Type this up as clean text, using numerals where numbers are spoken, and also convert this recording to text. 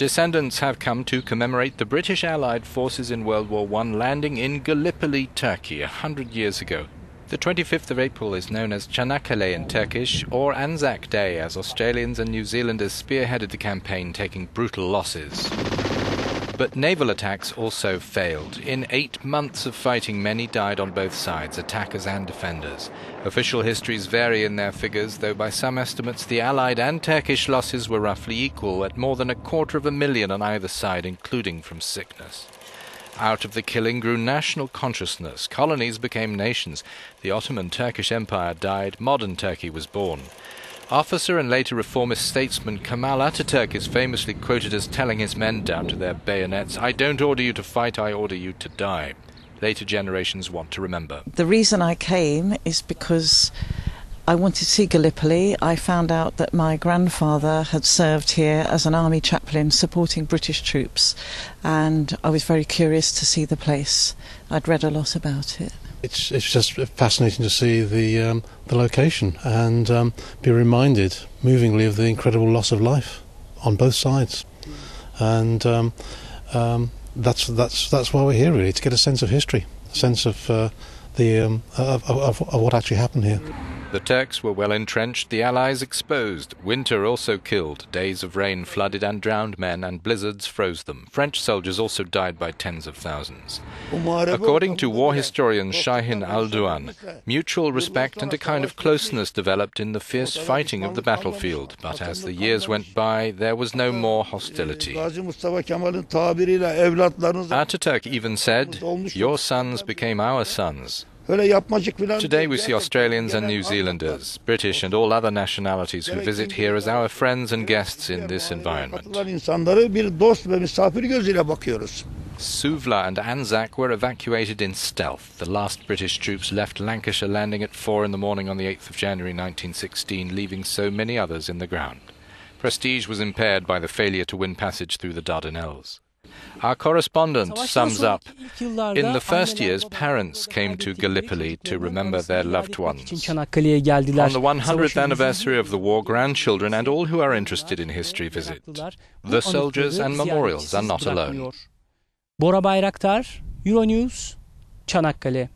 Descendants have come to commemorate the British Allied forces in World War I landing in Gallipoli, Turkey, 100 years ago. The 25th of April is known as Çanakkale in Turkish, or Anzac Day, as Australians and New Zealanders spearheaded the campaign, taking brutal losses. But naval attacks also failed. In 8 months of fighting, many died on both sides, attackers and defenders. Official histories vary in their figures, though by some estimates the Allied and Turkish losses were roughly equal, at more than 250,000 on either side, including from sickness. Out of the killing grew national consciousness. Colonies became nations. The Ottoman Turkish Empire died. Modern Turkey was born. Officer and later reformist statesman Kemal Atatürk is famously quoted as telling his men down to their bayonets, "I don't order you to fight, I order you to die." Later generations want to remember. The reason I came is because I wanted to see Gallipoli. I found out that my grandfather had served here as an army chaplain supporting British troops, and I was very curious to see the place. I'd read a lot about it. It's just fascinating to see the location and be reminded movingly of the incredible loss of life on both sides, and that's why we're here, really, to get a sense of history, a sense of what actually happened here. The Turks were well entrenched, the Allies exposed. Winter also killed. Days of rain flooded and drowned men, and blizzards froze them. French soldiers also died by tens of thousands. According to war historian Şahin Alduan, mutual respect and a kind of closeness developed in the fierce fighting of the battlefield. But as the years went by, there was no more hostility. Atatürk even said, "Your sons became our sons." Today we see Australians and New Zealanders, British and all other nationalities who visit here as our friends and guests in this environment. Suvla and Anzac were evacuated in stealth. The last British troops left Lancashire landing at 4 in the morning on the 8th of January 1916, leaving so many others in the ground. Prestige was impaired by the failure to win passage through the Dardanelles. Our correspondent sums up, in the first years, parents came to Gallipoli to remember their loved ones. On the 100th anniversary of the war, grandchildren and all who are interested in history visit. The soldiers and memorials are not alone. Bora Bayraktar, Euronews, Çanakkale.